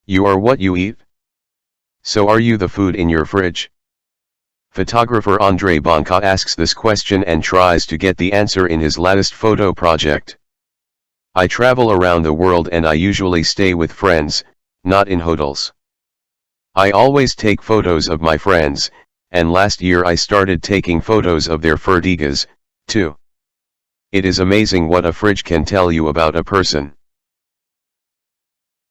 You are what you eat? So are you the food in your fridge? Photographer Andre Bonka asks this question and tries to get the answer in his latest photo project. I travel around the world and I usually stay with friends, not in hotels. I always take photos of my friends, and last year I started taking photos of their furtigas, too. It is amazing what a fridge can tell you about a person.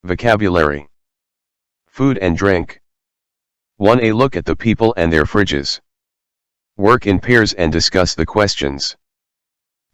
Vocabulary. Food and drink. 1. A look at the people and their fridges. Work in pairs and discuss the questions.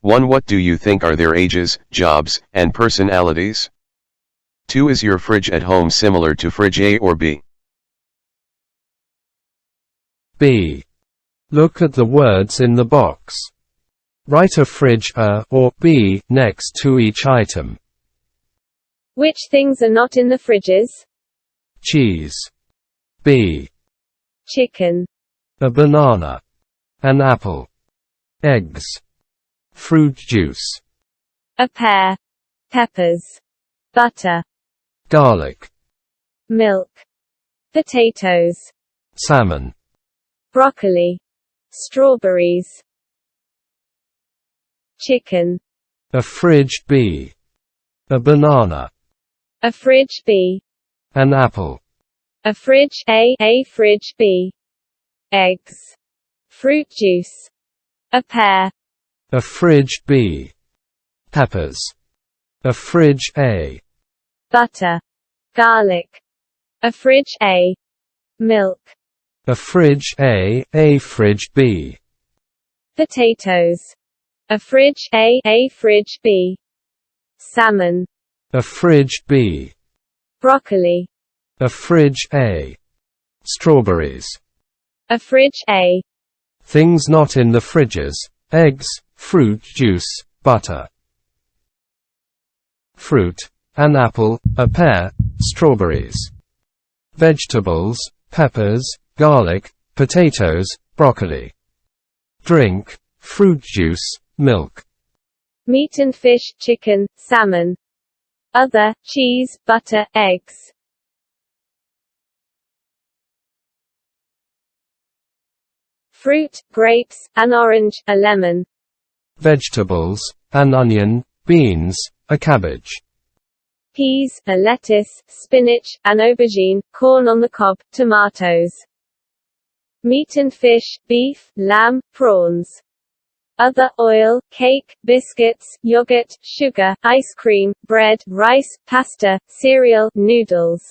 1. What do you think are their ages, jobs, and personalities? 2. Is your fridge at home similar to fridge A or B? B. Look at the words in the box. Write a fridge A or B next to each item. Which things are not in the fridges? Cheese. B. Chicken. A banana. An apple. Eggs. Fruit juice. A pear. Peppers. Butter. Garlic. Milk. Potatoes. Salmon. Broccoli. Strawberries. Chicken. A fridge B. A banana. A fridge B. An apple. A fridge A. A fridge B. Eggs. Fruit juice. A pear. A fridge B. Peppers. A fridge A. Butter. Garlic. A fridge A. Milk. A fridge A. A fridge B. Potatoes. A fridge A. A fridge B. Salmon. A fridge B. Broccoli. A fridge A. Strawberries. A fridge A. Things not in the fridges: eggs, fruit juice, butter. Fruit: an apple, a pear, strawberries. Vegetables: peppers, garlic, potatoes, broccoli. Drink: fruit juice, milk. Meat and fish: chicken, salmon. Other: cheese, butter, eggs. Fruit: grapes, an orange, a lemon. Vegetables: an onion, beans, a cabbage. Peas, a lettuce, spinach, an aubergine, corn on the cob, tomatoes. Meat and fish: beef, lamb, prawns. Other: oil, cake, biscuits, yogurt, sugar, ice cream, bread, rice, pasta, cereal, noodles.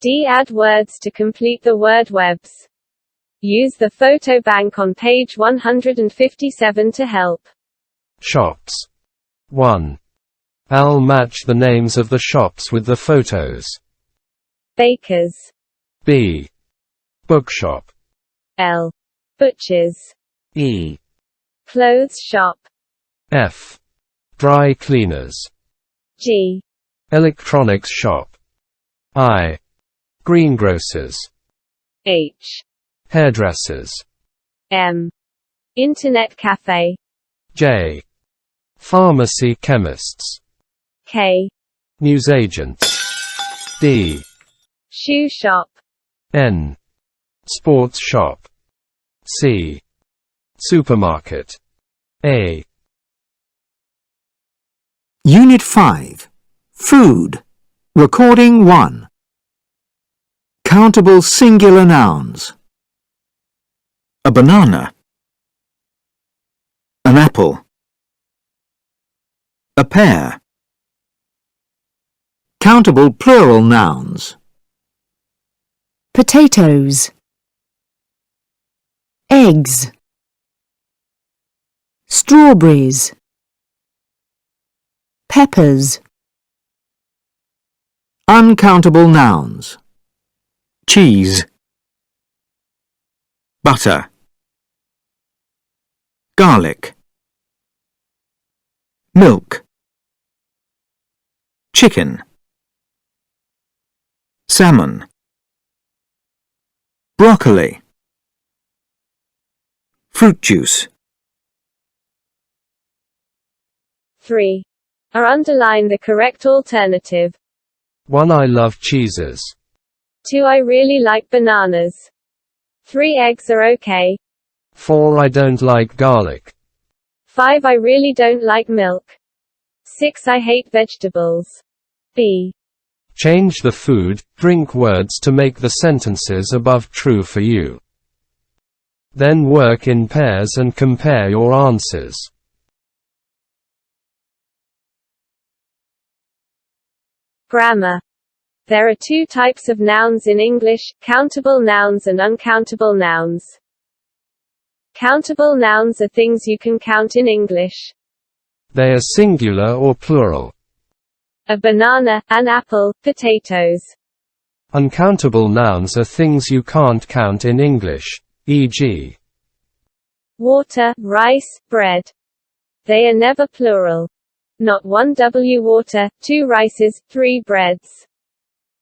D. Add words to complete the word webs. Use the photo bank on page 157 to help. Shops. 1. I'll match the names of the shops with the photos. Bakers. B. Bookshop. L. Butchers. E. Clothes shop. F. Dry cleaners. G. Electronics shop. I. Greengrocers. H. Hairdressers. M. Internet cafe. J. Pharmacy chemists. K. Newsagents. D. Shoe shop. N. Sports shop. C. Supermarket. A. Unit 5. Food. Recording 1. Countable singular nouns. A banana. An apple. A pear. Countable plural nouns. Potatoes. Eggs. Strawberries. Peppers. Uncountable nouns. Cheese. Butter. Garlic. Milk. Chicken. Salmon. Broccoli. Fruit juice. 3. Or underline the correct alternative. 1. I love cheeses. 2. I really like bananas. 3. Eggs are okay. 4. I don't like garlic. 5. I really don't like milk. 6. I hate vegetables. B. Change the food, drink words to make the sentences above true for you. Then work in pairs and compare your answers. Grammar. There are two types of nouns in English, countable nouns and uncountable nouns. Countable nouns are things you can count in English. They are singular or plural. A banana, an apple, potatoes. Uncountable nouns are things you can't count in English, e.g. Water, rice, bread. They are never plural. Not 1 W water, 2 rices, 3 breads.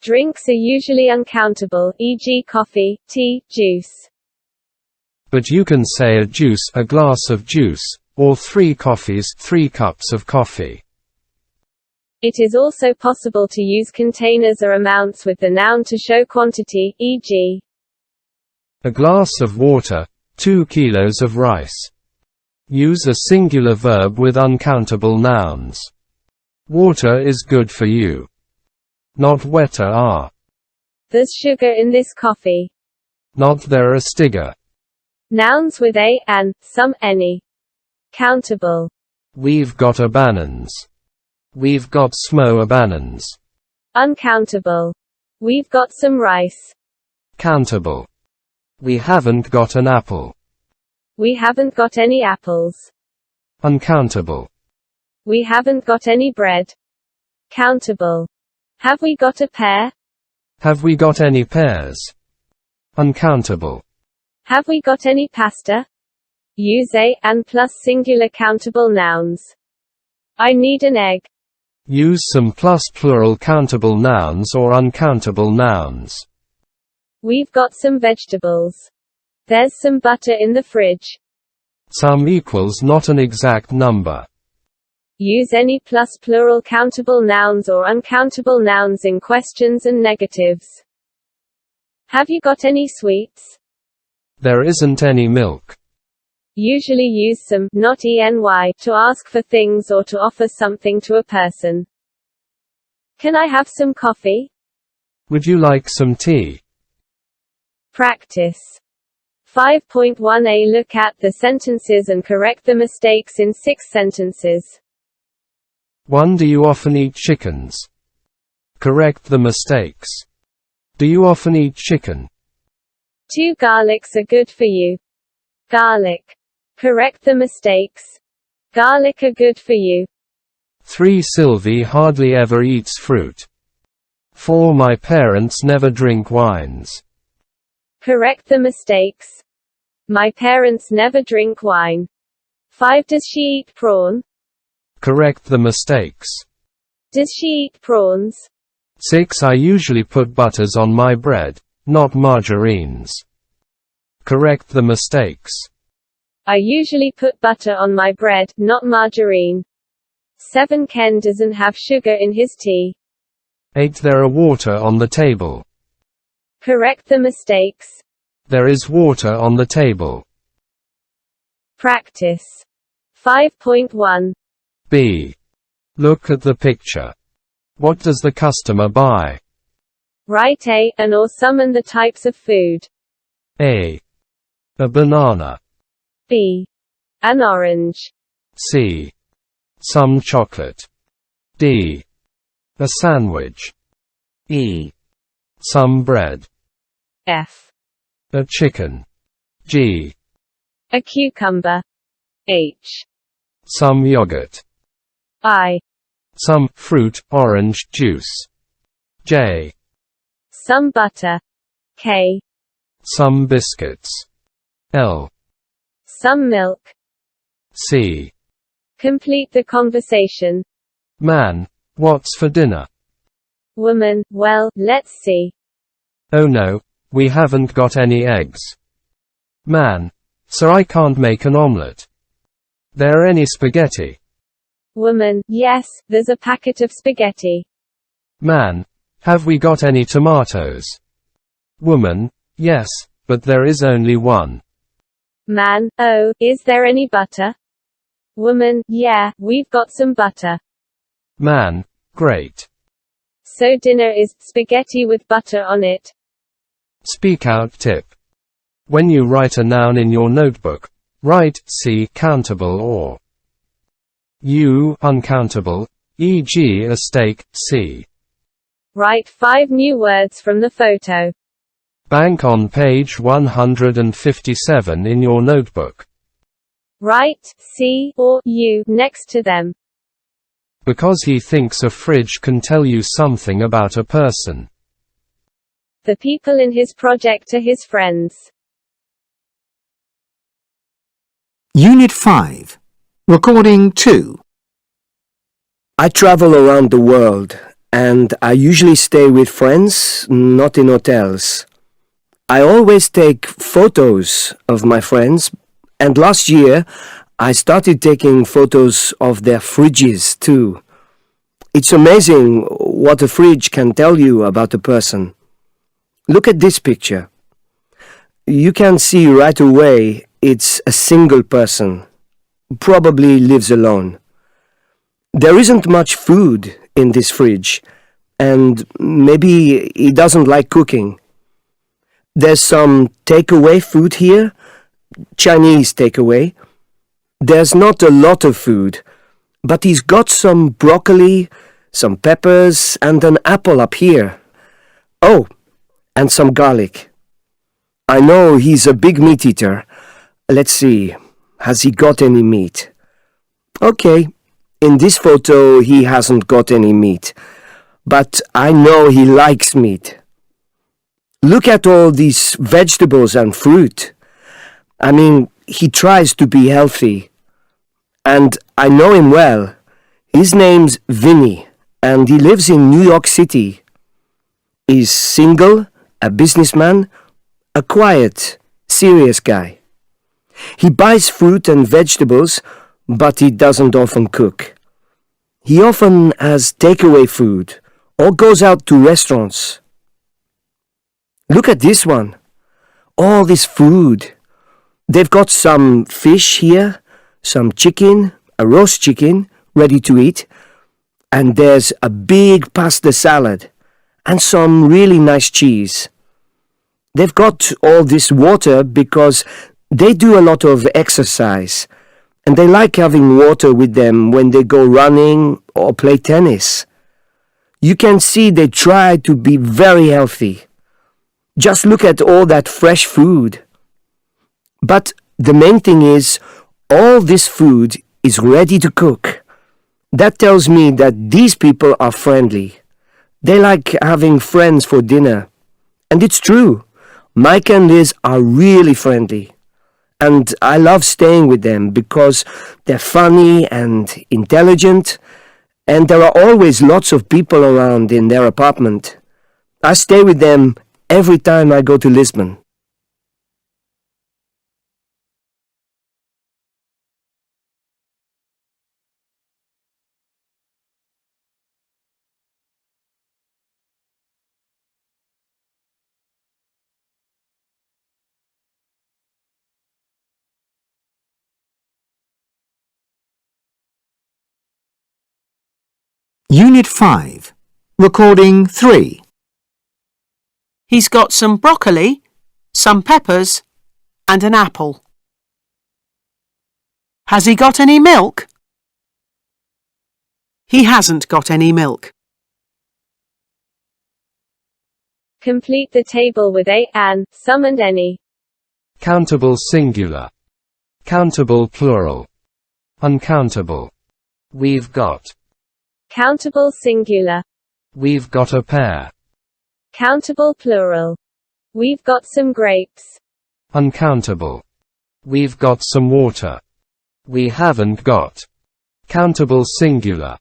Drinks are usually uncountable, e.g. coffee, tea, juice. But you can say a juice, a glass of juice, or 3 coffees, 3 cups of coffee. It is also possible to use containers or amounts with the noun to show quantity, e.g. a glass of water, 2 kilos of rice. Use a singular verb with uncountable nouns. Water is good for you. Not wetter are. There's sugar in this coffee. Not there are stiger. Nouns with a, an, some, any. Countable. We've got a bananas. We've got smo a bananas. Uncountable. We've got some rice. Countable. We haven't got an apple. We haven't got any apples. Uncountable. We haven't got any bread. Countable. Have we got a pear? Have we got any pears? Uncountable. Have we got any pasta? Use a, and plus singular countable nouns. I need an egg. Use some plus plural countable nouns or uncountable nouns. We've got some vegetables. There's some butter in the fridge. Some equals not an exact number. Use any plus plural countable nouns or uncountable nouns in questions and negatives. Have you got any sweets? There isn't any milk. Usually use some, not eny, to ask for things or to offer something to a person. Can I have some coffee? Would you like some tea? Practice. 5.1a Look at the sentences and correct the mistakes in 6 sentences. 1. Do you often eat chickens? Correct the mistakes. Do you often eat chicken? 2. Garlics are good for you. Garlic. Correct the mistakes. Garlic are good for you. 3. Sylvie hardly ever eats fruit. 4. My parents never drink wines. Correct the mistakes. My parents never drink wine. 5. Does she eat prawn? Correct the mistakes. Does she eat prawns? 6. I usually put butters on my bread, not margarines. Correct the mistakes. I usually put butter on my bread, not margarine. 7. Ken doesn't have sugar in his tea. 8. There are water on the table. Correct the mistakes. There is water on the table. Practice. 5.1. B. Look at the picture. What does the customer buy? Write a, an or some and the types of food. A banana. B. An orange. C. Some chocolate. D. A sandwich. E. Some bread. F. A chicken. G. A cucumber. H. Some yogurt. I. Some fruit, orange juice. J. Some butter. K. Some biscuits. L. Some milk. C. Complete the conversation. Man, what's for dinner? Woman, well, let's see. Oh no, we haven't got any eggs. Man, so I can't make an omelette. There any spaghetti? Woman, yes, there's a packet of spaghetti. Man, Have we got any tomatoes? Woman, yes, but there is only one. Man, oh, is there any butter? Woman, yeah, we've got some butter. Man, great. So dinner is spaghetti with butter on it. Speakout tip. When you write a noun in your notebook, write C countable or U uncountable, e.g. a steak, C. Write 5 new words from the photo. Bank on page 157 in your notebook. Write C or U next to them. Because he thinks a fridge can tell you something about a person. The people in his project are his friends. Unit 5. Recording 2. I travel around the world, and I usually stay with friends, not in hotels. I always take photos of my friends, and last year I started taking photos of their fridges too. It's amazing what a fridge can tell you about a person. Look at this picture. You can see right away it's a single person, probably lives alone. There isn't much food in this fridge, and maybe he doesn't like cooking. There's some takeaway food here, Chinese takeaway. There's not a lot of food, but he's got some broccoli, some peppers, and an apple up here. Oh, and some garlic. I know he's a big meat eater. Let's see, has he got any meat? Okay, in this photo he hasn't got any meat, but I know he likes meat. Look at all these vegetables and fruit. I mean, he tries to be healthy. And I know him well. His name's Vinny, and he lives in New York City. He's single, a businessman, a quiet, serious guy. He buys fruit and vegetables, but he doesn't often cook. He often has takeaway food, or goes out to restaurants. Look at this one. All this food. They've got some fish here, some chicken, a roast chicken, ready to eat, and there's a big pasta salad, and some really nice cheese. They've got all this water because they do a lot of exercise, and they like having water with them when they go running or play tennis. You can see they try to be very healthy. Just look at all that fresh food. But the main thing is, all this food is ready to cook. That tells me that these people are friendly. They like having friends for dinner. And it's true. Mike and Liz are really friendly. And I love staying with them because they're funny and intelligent, and there are always lots of people around in their apartment. I stay with them every time I go to Lisbon. Unit 5. Recording 3. He's got some broccoli, some peppers, and an apple. Has he got any milk? He hasn't got any milk. Complete the table with a, an, some and any. Countable singular. Countable plural. Uncountable. We've got. Countable singular. We've got a pair. Countable plural. We've got some grapes. Uncountable. We've got some water. We haven't got. Countable singular.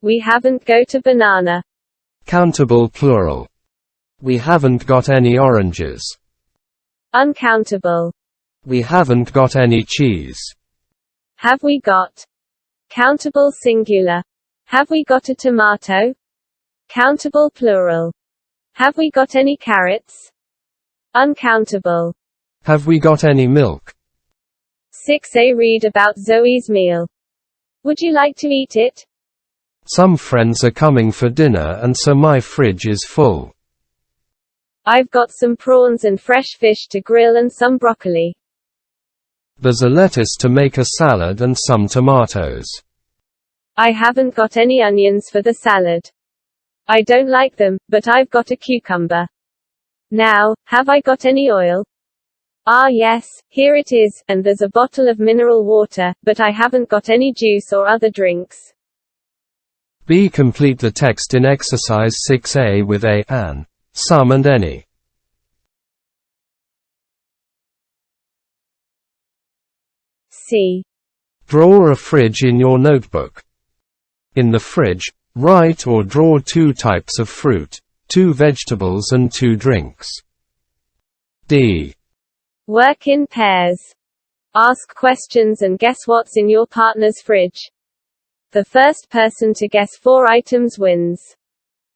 We haven't got a banana. Countable plural. We haven't got any oranges. Uncountable. We haven't got any cheese. Have we got? Countable singular. Have we got a tomato? Countable plural. Have we got any carrots? Uncountable. Have we got any milk? 6a. Read about Zoe's meal. Would you like to eat it? Some friends are coming for dinner and so my fridge is full. I've got some prawns and fresh fish to grill and some broccoli. There's a lettuce to make a salad and some tomatoes. I haven't got any onions for the salad. I don't like them, but I've got a cucumber. Now, have I got any oil? Ah yes, here it is, and there's a bottle of mineral water, but I haven't got any juice or other drinks. B. Complete the text in exercise 6a with a, an, some and any. C. Draw a fridge in your notebook. In the fridge, write or draw 2 types of fruit, 2 vegetables and 2 drinks. D. Work in pairs. Ask questions and guess what's in your partner's fridge. The first person to guess 4 items wins.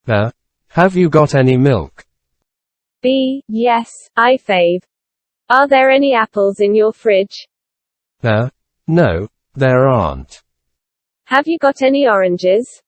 A. Have you got any milk? B. Yes, I fave. Are there any apples in your fridge? A. No, there aren't. Have you got any oranges?